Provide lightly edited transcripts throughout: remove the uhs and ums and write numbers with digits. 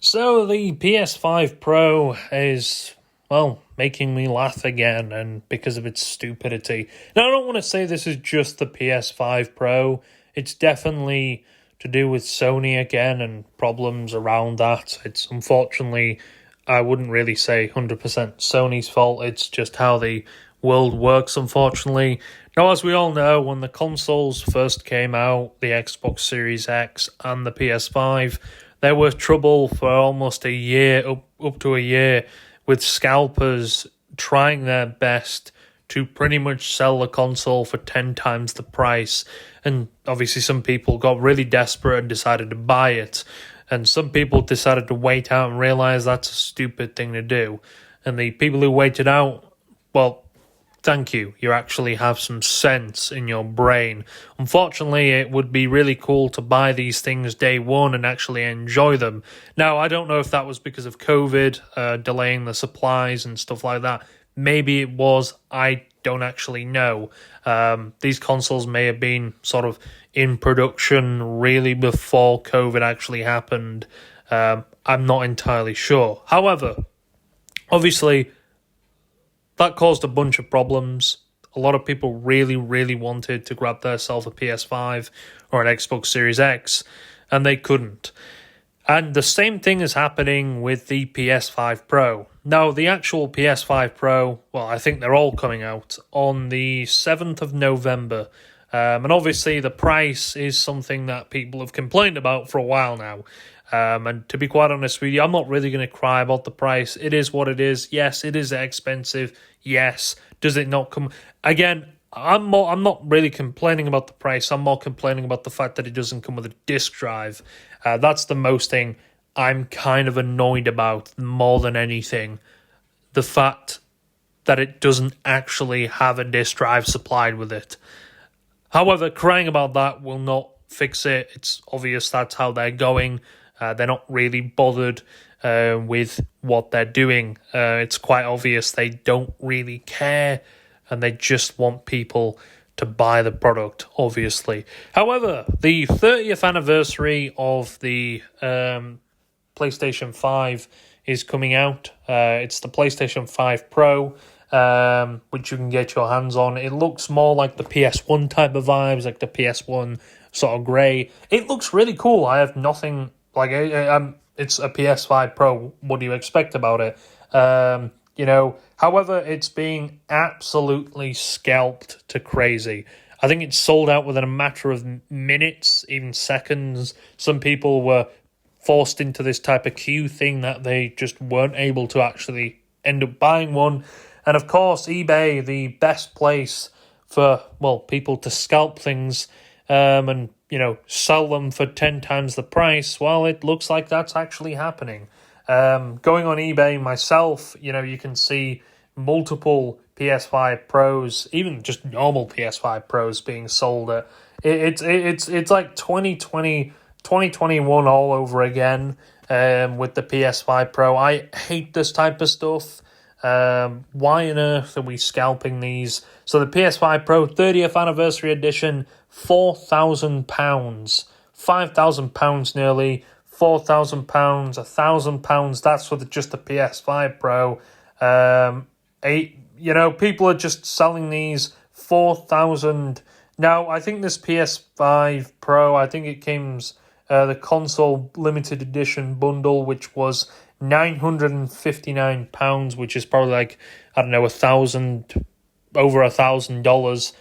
So the PS5 Pro is, well, making me laugh again, and because of its stupidity. Now, I don't want to say this is just the PS5 Pro. It's definitely to do with Sony again and problems around that. It's unfortunately, I wouldn't really say 100% Sony's fault. It's just how the world works, unfortunately. Now, as we all know, when the consoles first came out, the Xbox Series X and the PS5, there was trouble for almost a year, up to a year, with scalpers trying their best to pretty much sell the console for 10 times the price. And obviously some people got really desperate and decided to buy it. And some people decided to wait out and realize that's a stupid thing to do. And the people who waited out, well, thank you. You actually have some sense in your brain. Unfortunately, it would be really cool to buy these things day one and actually enjoy them. Now, I don't know if that was because of COVID, delaying the supplies and stuff like that. Maybe it was. I don't actually know. These consoles may have been sort of in production really before COVID actually happened. I'm not entirely sure. However, obviously, that caused a bunch of problems. A lot of people really, really wanted to grab themselves a PS5 or an Xbox Series X, and they couldn't. And the same thing is happening with the PS5 Pro. Now, the actual PS5 Pro, well, I think they're all coming out on the 7th of November. And obviously, the price is something that people have complained about for a while now. And to be quite honest with you, I'm not really going to cry about the price. It is what it is. Yes, it is expensive. Yes. Does it not come... Again, I'm not really complaining about the price. I'm more complaining about the fact that it doesn't come with a disc drive. That's the most thing I'm kind of annoyed about more than anything. The fact that it doesn't actually have a disc drive supplied with it. However, crying about that will not fix it. It's obvious that's how they're going. They're not really bothered with what they're doing. It's quite obvious they don't really care, and they just want people to buy the product, obviously. However, the 30th anniversary of the PlayStation 5 is coming out. It's the PlayStation 5 Pro, which you can get your hands on. It looks more like the PS1 type of vibes, like the PS1 sort of grey. It looks really cool. I have nothing... it's a PS5 Pro. What do you expect about it? However, it's being absolutely scalped to crazy. I think it's sold out within a matter of minutes, even seconds. Some people were forced into this type of queue thing that they just weren't able to actually end up buying one. And of course, eBay, the best place for, well, people to scalp things, and sell them for 10 times the price. Well, it looks like that's actually happening. Going on eBay myself, you can see multiple PS5 Pros, even just normal PS5 Pros being sold at. It's like 2021 all over again with the PS5 Pro. I hate this type of stuff. Why on earth are we scalping these? So the PS5 Pro 30th anniversary edition, £4,000, £5,000 nearly, £4,000, £1,000. That's for just the PS5 Pro. People are just selling these 4,000. Now, I think this PS5 Pro, I think it came the console limited edition bundle, which was £959, which is probably like, I don't know, over $1,000.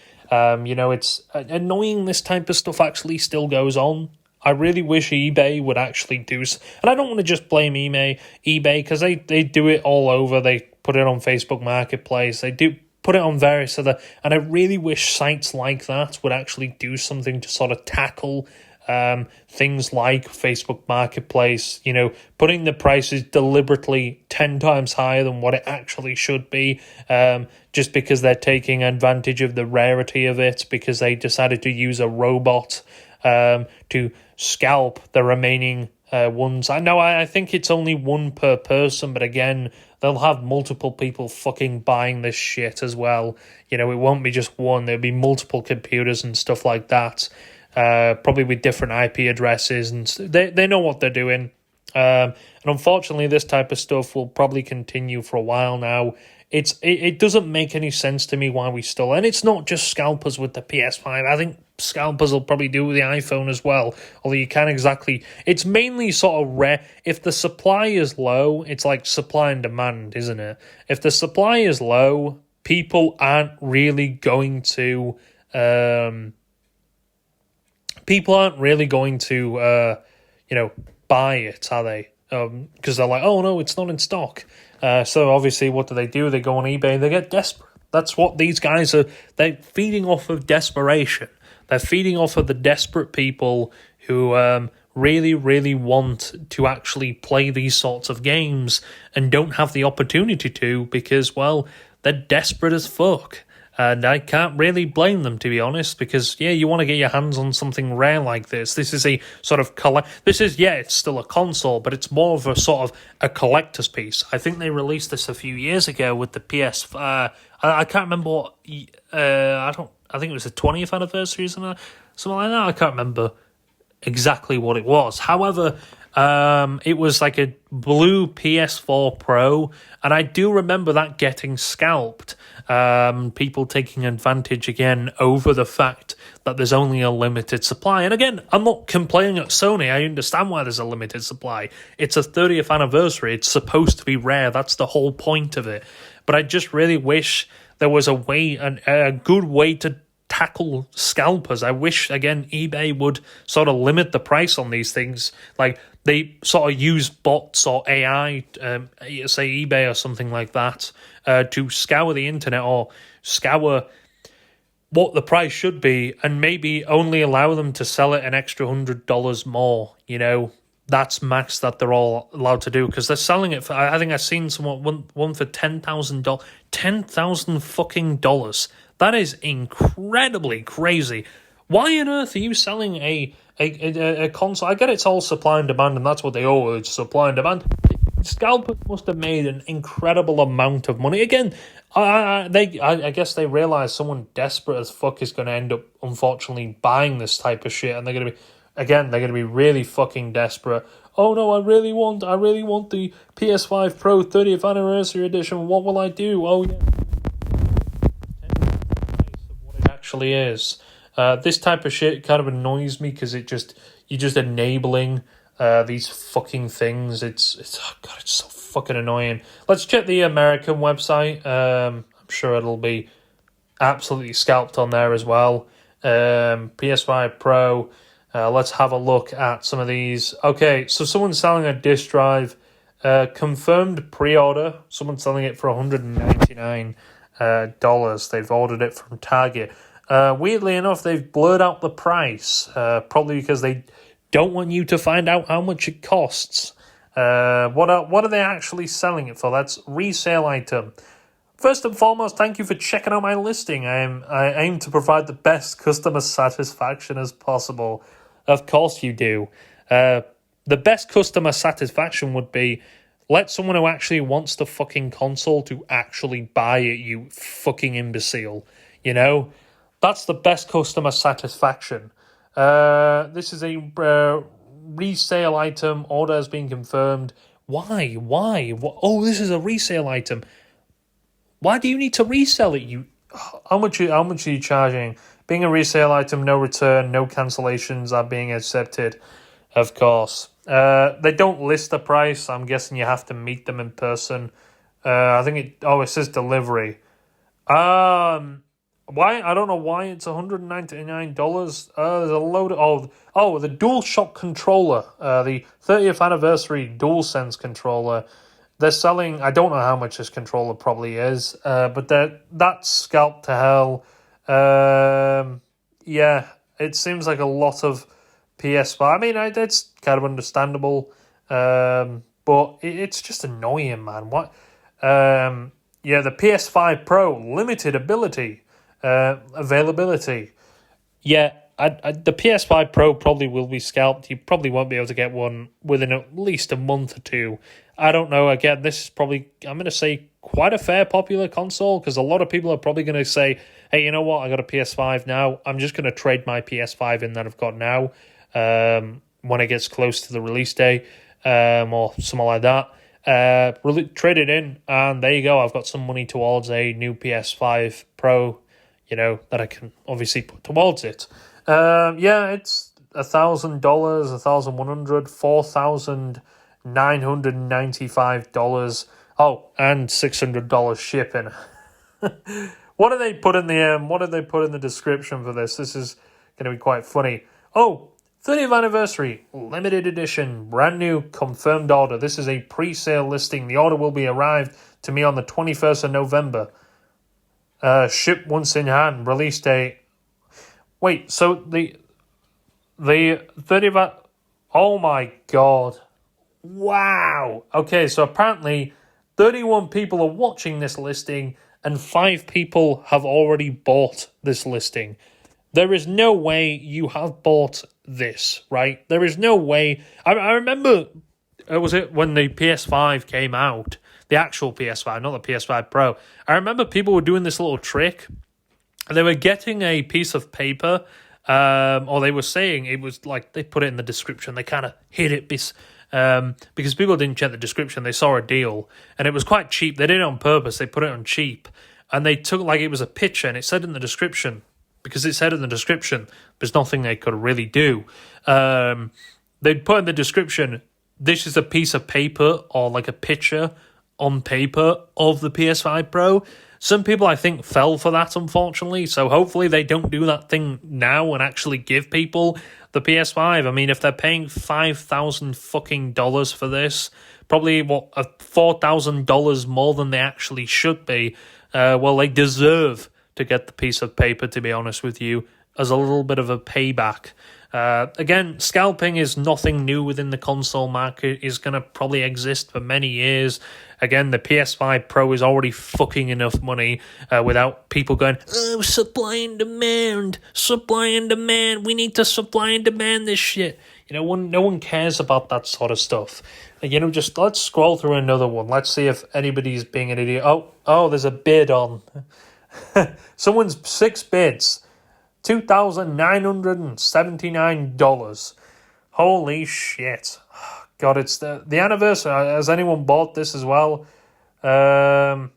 It's annoying this type of stuff actually still goes on. I really wish eBay would actually do... And I don't want to just blame eBay because they do it all over. They put it on Facebook Marketplace. They do put it on various other... And I really wish sites like that would actually do something to sort of tackle things like Facebook Marketplace, putting the prices deliberately 10 times higher than what it actually should be, just because they're taking advantage of the rarity of it, because they decided to use a robot to scalp the remaining ones. I think it's only one per person, but again, they'll have multiple people fucking buying this shit as well. It won't be just one, there'll be multiple computers and stuff like that. Probably with different IP addresses, and they know what they're doing. And unfortunately, this type of stuff will probably continue for a while now. It doesn't make any sense to me why we still... And it's not just scalpers with the PS5. I think scalpers will probably do with the iPhone as well. Although you can't exactly... It's mainly sort of rare. If the supply is low, it's like supply and demand, isn't it? If the supply is low, people aren't really going to... people aren't really going to, buy it, are they? Because they're like, oh no, it's not in stock. So obviously, what do? They go on eBay and they get desperate. That's what these guys are. They're feeding off of desperation. They're feeding off of the desperate people who really, really want to actually play these sorts of games and don't have the opportunity to because, well, they're desperate as fuck. And I can't really blame them, to be honest, because, yeah, you want to get your hands on something rare like this. This is a sort of it's still a console, but it's more of a sort of a collector's piece. I think they released this a few years ago with the PS. I can't remember what. I think it was the 20th anniversary or something like that. I can't remember exactly what it was. However, it was like a blue PS4 Pro, and I do remember that getting scalped. People taking advantage again over the fact that there's only a limited supply. And again, I'm not complaining at Sony. I understand why there's a limited supply. It's a 30th anniversary. It's supposed to be rare. That's the whole point of it. But I just really wish there was a way, a good way to tackle scalpers. I wish, again, eBay would sort of limit the price on these things. Like, they sort of use bots or AI, say eBay or something like that, to scour the internet or scour what the price should be and maybe only allow them to sell it an extra $100 more, That's max that they're all allowed to do because they're selling it for, I think I've seen someone one for $10,000. $10,000 fucking dollars. That is incredibly crazy. Why on earth are you selling a console? I get it's all supply and demand, and that's what they owe. It's supply and demand. Scalpers must have made an incredible amount of money. Again, I guess they realize someone desperate as fuck is going to end up, unfortunately, buying this type of shit, and they're going to be really fucking desperate. Oh no, I really want the PS5 Pro 30th Anniversary Edition. What will I do? Oh yeah. What it actually is. This type of shit kind of annoys me because you're just enabling these fucking things. It's so fucking annoying. Let's check the American website. I'm sure it'll be absolutely scalped on there as well. PS5 Pro. Let's have a look at some of these. Okay, so someone's selling a disk drive. Confirmed pre-order. Someone's selling it for $199. They've ordered it from Target. Weirdly enough, they've blurred out the price, probably because they don't want you to find out how much it costs. What are they actually selling it for? That's resale item. First and foremost, thank you for checking out my listing. I aim to provide the best customer satisfaction as possible. Of course you do. The best customer satisfaction would be let someone who actually wants the fucking console to actually buy it, you fucking imbecile. That's the best customer satisfaction. This is a resale item. Order has been confirmed. Why? Oh, this is a resale item. Why do you need to resell it? How much are you charging? Being a resale item, no return, no cancellations are being accepted. Of course. They don't list the price. I'm guessing you have to meet them in person. I think it says delivery. Why? I don't know why it's $199. There's a load of... the DualShock controller. The 30th anniversary DualSense controller. They're selling... I don't know how much this controller probably is. But that's scalped to hell. Yeah, it seems like a lot of PS5. I mean, it's kind of understandable. But it's just annoying, man. What? The PS5 Pro, limited availability. Yeah, the PS5 Pro probably will be scalped. You probably won't be able to get one within at least a month or two. I don't know. Again, this is probably, I'm going to say, quite a fair popular console because a lot of people are probably going to say, hey, you know what? I got a PS5 now. I'm just going to trade my PS5 in that I've got now when it gets close to the release day. or something like that. Trade it in, and there you go. I've got some money towards a new PS5 Pro, that I can obviously put towards it. It's $1,000, $1,100, $4,995. Oh, and $600 shipping. What did they put in the description for this? This is going to be quite funny. Oh, 30th anniversary, limited edition, brand new, confirmed order. This is a pre-sale listing. The order will be arrived to me on the 21st of November. Ship once in hand. Release date. Wait, so the 30th... Oh my god. Wow. Okay, so apparently 31 people are watching this listing and 5 people have already bought this listing. There is no way you have bought this, right? There is no way. I remember, was it when the PS5 came out? The actual PS5, not the PS5 Pro. I remember people were doing this little trick. They were getting a piece of paper, or they were saying it was like, they put it in the description. They kind of hid it because people didn't check the description. They saw a deal, and it was quite cheap. They did it on purpose. They put it on cheap, and they took like it was a picture, and it said in the description, because it said in the description, there's nothing they could really do. They'd put in the description, this is a piece of paper or like a picture on paper of the PS5 Pro. Some people, I think, fell for that, unfortunately. So hopefully they don't do that thing now and actually give people the PS5. I mean, if they're paying $5,000 fucking dollars for this, probably $4,000 more than they actually should be. Well, they deserve to get the piece of paper, to be honest with you, as a little bit of a payback. Again, scalping is nothing new within the console market. It's going to probably exist for many years. Again, the PS5 Pro is already fucking enough money without people going, oh, supply and demand, we need to supply and demand this shit. No one cares about that sort of stuff. Just let's scroll through another one. Let's see if anybody's being an idiot. Oh, there's a bid on. Someone's 6 bids. $2,979. Holy shit. God, it's the anniversary. Has anyone bought this as well? Apparently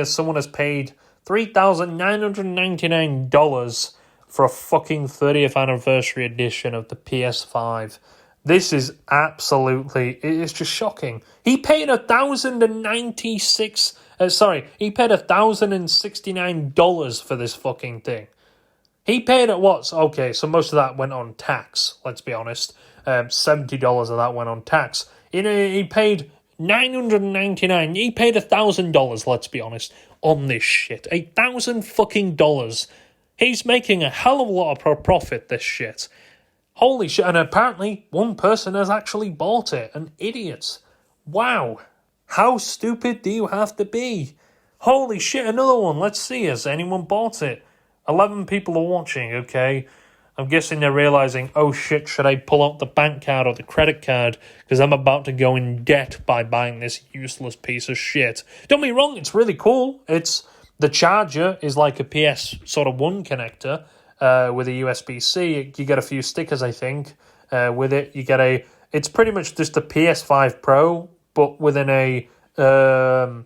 someone has paid $3,999 for a fucking 30th anniversary edition of the PS5. This is absolutely... It's just shocking. He paid $1,069 for this fucking thing. He paid at what? Okay, so most of that went on tax, let's be honest. $70 of that went on tax. He paid $999. He paid $1,000, let's be honest, on this shit. $1,000 fucking dollars. He's making a hell of a lot of profit, this shit. Holy shit. And apparently one person has actually bought it. An idiot. Wow. How stupid do you have to be? Holy shit, another one. Let's see. Has anyone bought it? 11 people are watching, okay? I'm guessing they're realizing, oh shit, should I pull out the bank card or the credit card? Because I'm about to go in debt by buying this useless piece of shit. Don't be wrong, it's really cool. The charger is like a PS sort of 1 connector with a USB-C. You get a few stickers, I think, with it. It's pretty much just a PS5 Pro, but within a PS1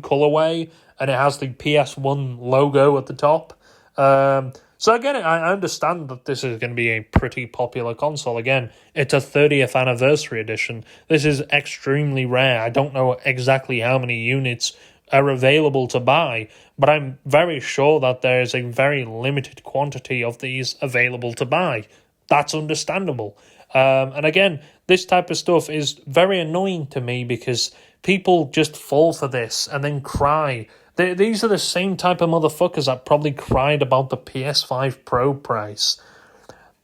colorway, and it has the PS1 logo at the top. So again, I understand that this is going to be a pretty popular console. Again, it's a 30th anniversary edition. This is extremely rare. I don't know exactly how many units are available to buy, but I'm very sure that there is a very limited quantity of these available to buy. That's understandable. And again, this type of stuff is very annoying to me because people just fall for this and then cry. These are the same type of motherfuckers that probably cried about the PS5 Pro price.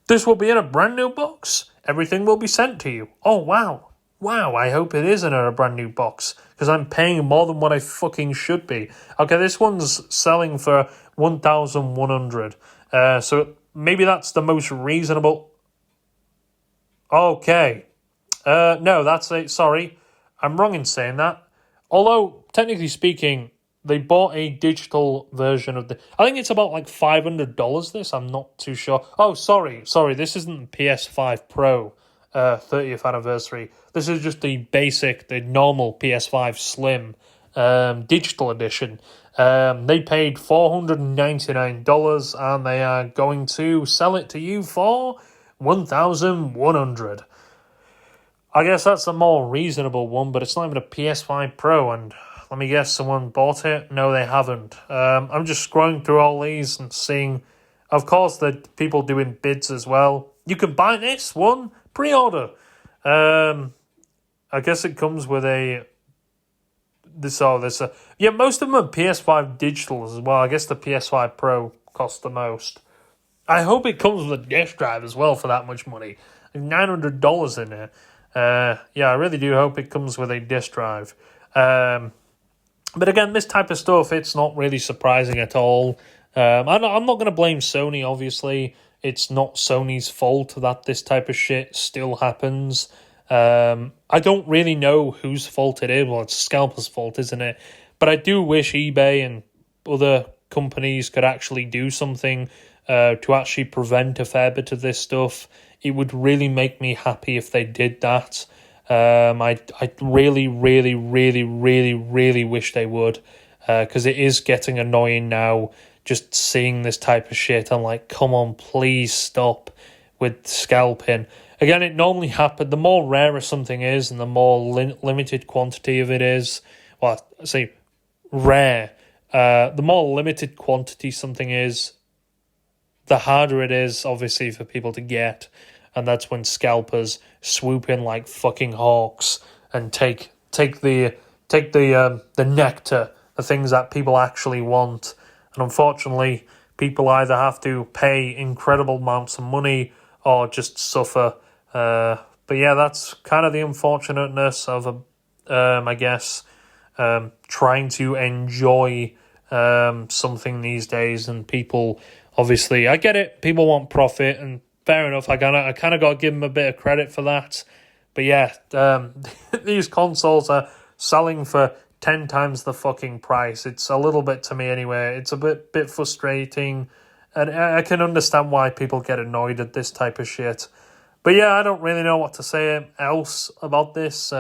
This will be in a brand new box. Everything will be sent to you. Oh, wow. Wow, I hope it is in a brand new box because I'm paying more than what I fucking should be. Okay, this one's selling for $1,100. So maybe that's the most reasonable... Okay. No, that's it. Sorry. I'm wrong in saying that. Although, technically speaking, they bought a digital version of the... I think it's about like $500, this. I'm not too sure. Oh, sorry. This isn't the PS5 Pro. 30th anniversary. This is just the normal PS5 Slim digital edition. They paid $499 and they are going to sell it to you for $1,100. I guess that's a more reasonable one, but it's not even a PS5 Pro, and let me guess, someone bought it? No, they haven't. I'm just scrolling through all these and seeing, of course, that people doing bids as well. You can buy this one, pre-order. I guess it comes with most of them are PS5 digital as well. I guess the PS5 Pro costs the most. I hope it comes with a disk drive as well for that much money. $900 in it. I really do hope it comes with a disk drive. But again, this type of stuff, it's not really surprising at all. I'm not going to blame Sony, obviously. It's not Sony's fault that this type of shit still happens. I don't really know whose fault it is. Well, it's Scalped's fault, isn't it? But I do wish eBay and other companies could actually do something to actually prevent a fair bit of this stuff. It would really make me happy if they did that. I really, really, really, really, really wish they would, because it is getting annoying now just seeing this type of shit. I'm like, come on, please stop with scalping. Again, it normally happens, the more rarer something is and the more limited quantity of it is, well, I say rare, the more limited quantity something is, the harder it is, obviously, for people to get. And that's when scalpers swoop in like fucking hawks and take the nectar, the things that people actually want. And unfortunately, people either have to pay incredible amounts of money or just suffer. But yeah, that's kind of the unfortunateness of I guess trying to enjoy something these days. And people, obviously, I get it. People want profit, and fair enough. I kind of got to give them a bit of credit for that. But yeah, these consoles are selling for 10 times the fucking price. It's a little bit, to me anyway, it's a bit frustrating. And I can understand why people get annoyed at this type of shit. But yeah, I don't really know what to say else about this.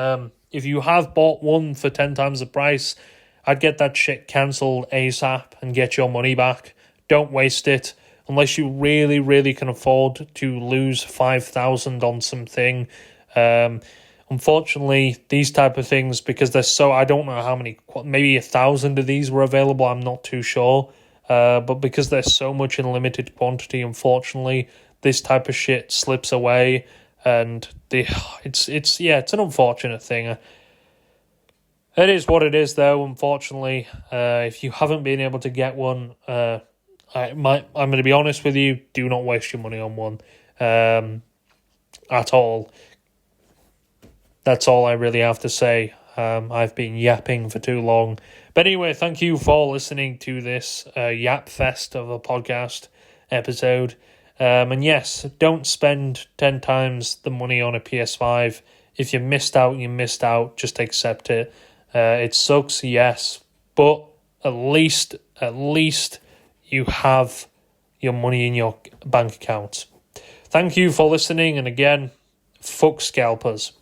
If you have bought one for 10 times the price, I'd get that shit cancelled ASAP and get your money back. Don't waste it. Unless you really, really can afford to lose $5,000 on something. Unfortunately, these type of things, because they're so, I don't know how many, maybe 1,000 of these were available, I'm not too sure. But because there's so much in limited quantity, unfortunately, this type of shit slips away. And it's an unfortunate thing. It is what it is, though, unfortunately. If you haven't been able to get one, I'm going to be honest with you, do not waste your money on one at all. That's all I really have to say. I've been yapping for too long. But anyway, thank you for listening to this yap fest of a podcast episode. And yes, don't spend 10 times the money on a PS5. If you missed out, you missed out. Just accept it. It sucks, yes. But at least you have your money in your bank account. Thank you for listening, and again, fuck scalpers.